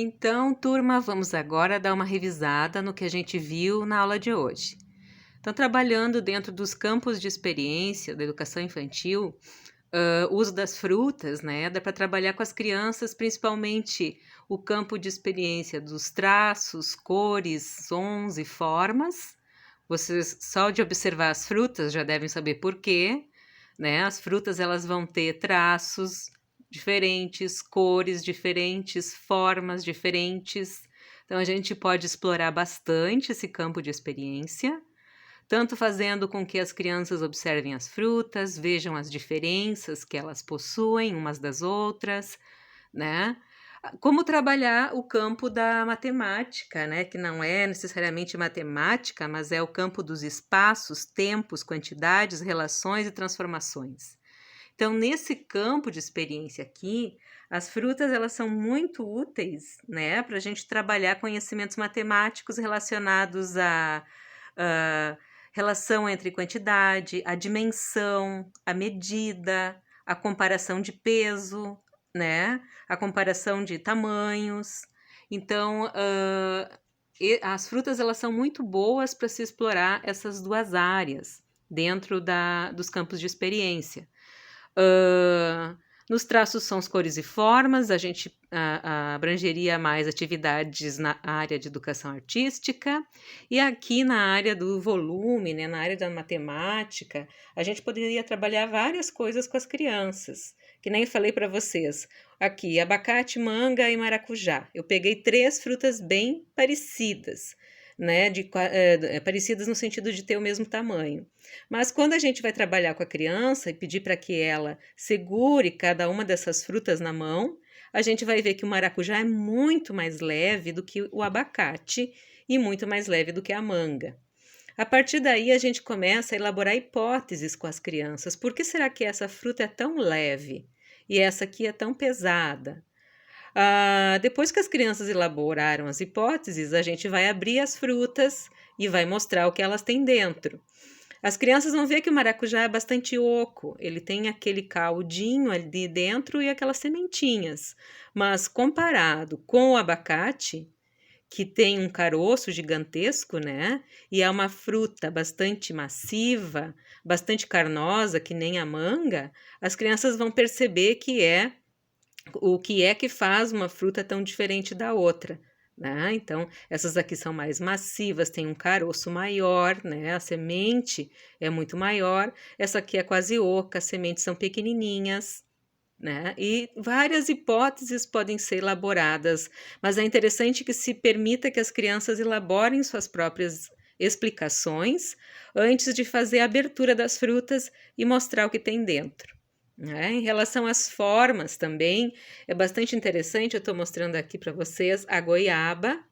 Então, turma, vamos agora dar uma revisada no que a gente viu na aula de hoje. Então, trabalhando dentro dos campos de experiência da educação infantil, o uso das frutas, né? Dá para trabalhar com as crianças, principalmente o campo de experiência dos traços, cores, sons e formas. Vocês, só de observar as frutas, já devem saber por quê, né? As frutas elas vão ter traços diferentes, cores diferentes, formas diferentes. Então a gente pode explorar bastante esse campo de experiência, tanto fazendo com que as crianças observem as frutas, vejam as diferenças que elas possuem umas das outras, né? Como trabalhar o campo da matemática, né? Que não é necessariamente matemática, mas é o campo dos espaços, tempos, quantidades, relações e transformações. Então, nesse campo de experiência aqui, as frutas elas são muito úteis, né, para a gente trabalhar conhecimentos matemáticos relacionados à relação entre quantidade, a dimensão, a medida, a comparação de peso, né, a comparação de tamanhos. Então, as frutas elas são muito boas para se explorar essas duas áreas dentro dos campos de experiência. Nos traços são as cores e formas, a gente abrangeria mais atividades na área de educação artística, e aqui na área do volume, né, na área da matemática, a gente poderia trabalhar várias coisas com as crianças, que nem eu falei para vocês. Aqui, abacate, manga e maracujá. Eu peguei 3 frutas bem parecidas, né, parecidas no sentido de ter o mesmo tamanho. Mas quando a gente vai trabalhar com a criança e pedir para que ela segure cada uma dessas frutas na mão, a gente vai ver que o maracujá é muito mais leve do que o abacate e muito mais leve do que a manga. A partir daí, a gente começa a elaborar hipóteses com as crianças. Por que será que essa fruta é tão leve e essa aqui é tão pesada? Depois que as crianças elaboraram as hipóteses, a gente vai abrir as frutas e vai mostrar o que elas têm dentro. As crianças vão ver que o maracujá é bastante oco, ele tem aquele caldinho ali dentro e aquelas sementinhas. Mas comparado com o abacate, que tem um caroço gigantesco, né? E é uma fruta bastante massiva, bastante carnosa, que nem a manga, as crianças vão perceber que é o que é que faz uma fruta tão diferente da outra, né? Então, essas aqui são mais massivas, tem um caroço maior, né? A semente é muito maior. Essa aqui é quase oca, as sementes são pequenininhas, né? E várias hipóteses podem ser elaboradas, mas é interessante que se permita que as crianças elaborem suas próprias explicações antes de fazer a abertura das frutas e mostrar o que tem dentro. Em relação às formas também, é bastante interessante, eu estou mostrando aqui para vocês a goiaba,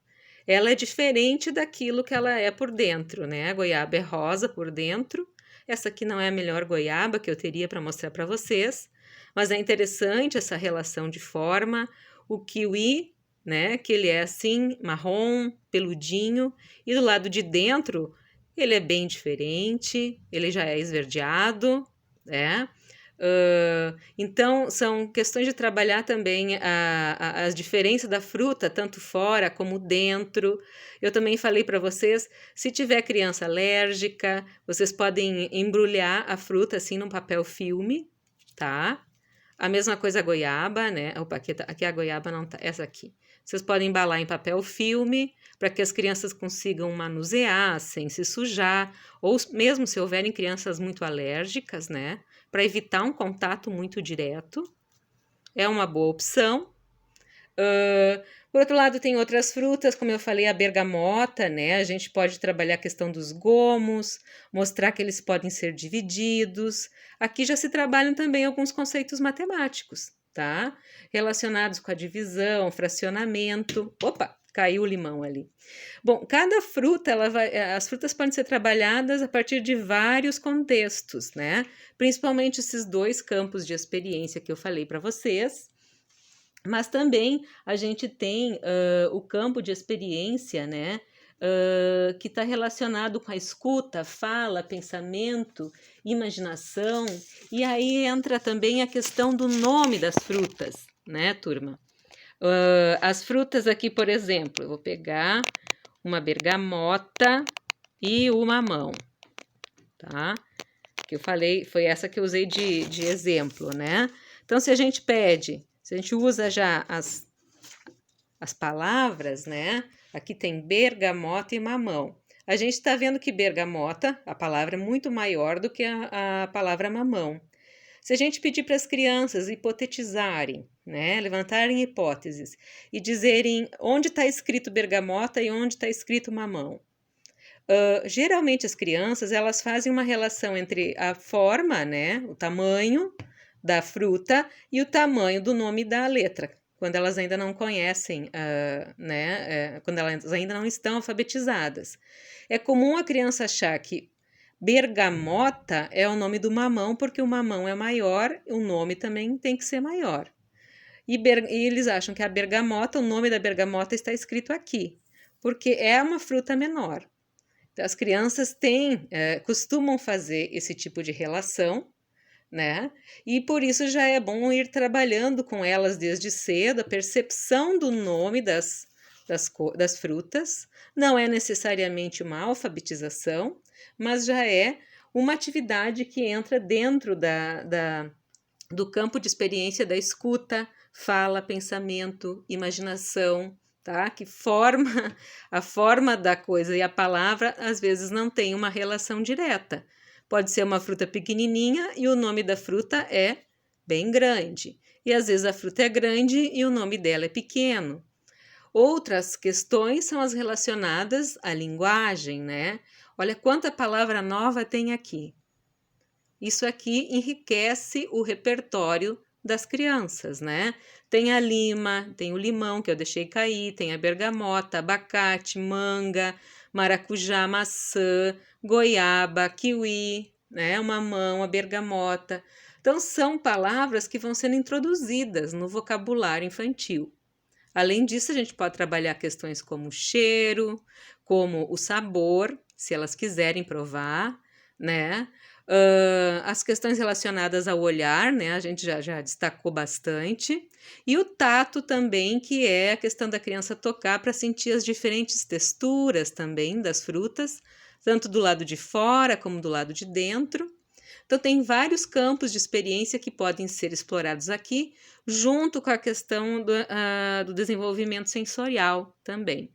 ela é diferente daquilo que ela é por dentro, né? A goiaba é rosa por dentro, essa aqui não é a melhor goiaba que eu teria para mostrar para vocês, mas é interessante essa relação de forma, o kiwi, né? Que ele é assim, marrom, peludinho, e do lado de dentro ele é bem diferente, ele já é esverdeado, né? Então, são questões de trabalhar também as diferenças da fruta, tanto fora como dentro. Eu também falei para vocês, se tiver criança alérgica, vocês podem embrulhar a fruta assim num papel filme, tá? A mesma coisa a goiaba, né? Opa, aqui a goiaba não tá, essa aqui. Vocês podem embalar em papel filme para que as crianças consigam manusear sem se sujar, ou mesmo se houverem crianças muito alérgicas, né? Para evitar um contato muito direto. É uma boa opção. Por outro lado, tem outras frutas, como eu falei, a bergamota, né? A gente pode trabalhar a questão dos gomos, mostrar que eles podem ser divididos. Aqui já se trabalham também alguns conceitos matemáticos, tá? Relacionados com a divisão, fracionamento. Opa, caiu o limão ali. Bom, cada fruta, as frutas podem ser trabalhadas a partir de vários contextos, né? Principalmente esses 2 campos de experiência que eu falei para vocês. Mas também a gente tem o campo de experiência, né? Que está relacionado com a escuta, fala, pensamento, imaginação. E aí entra também a questão do nome das frutas, né, turma? As frutas aqui, por exemplo, eu vou pegar uma bergamota e o mamão, tá? Que eu falei, foi essa que eu usei de exemplo, né? Então, se a gente usa já as palavras, né? Aqui tem bergamota e mamão. A gente está vendo que bergamota, a palavra é muito maior do que a palavra mamão. Se a gente pedir para as crianças hipotetizarem, né, levantarem hipóteses e dizerem onde está escrito bergamota e onde está escrito mamão, geralmente as crianças elas fazem uma relação entre a forma, né, o tamanho da fruta e o tamanho do nome da letra, quando elas ainda não conhecem, né, quando elas ainda não estão alfabetizadas. É comum a criança achar que bergamota é o nome do mamão, porque o mamão é maior, o nome também tem que ser maior. E eles acham que a bergamota, o nome da bergamota está escrito aqui, porque é uma fruta menor. Então, as crianças costumam fazer esse tipo de relação, né? E por isso já é bom ir trabalhando com elas desde cedo a percepção do nome das frutas. Não é necessariamente uma alfabetização, mas já é uma atividade que entra dentro do campo de experiência da escuta, fala, pensamento, imaginação, tá? Que a forma da coisa e a palavra às vezes não tem uma relação direta. Pode ser uma fruta pequenininha e o nome da fruta é bem grande. E às vezes a fruta é grande e o nome dela é pequeno. Outras questões são as relacionadas à linguagem, né? Olha quanta palavra nova tem aqui. Isso aqui enriquece o repertório das crianças, né? Tem a lima, tem o limão que eu deixei cair, tem a bergamota, abacate, manga, maracujá, maçã, goiaba, kiwi, né? O mamão, a bergamota. Então, são palavras que vão sendo introduzidas no vocabulário infantil. Além disso, a gente pode trabalhar questões como o cheiro, como o sabor, se elas quiserem provar, né? As questões relacionadas ao olhar, né? A gente já destacou bastante. E o tato também, que é a questão da criança tocar para sentir as diferentes texturas também das frutas, tanto do lado de fora como do lado de dentro. Então, tem vários campos de experiência que podem ser explorados aqui, junto com a questão do desenvolvimento sensorial também.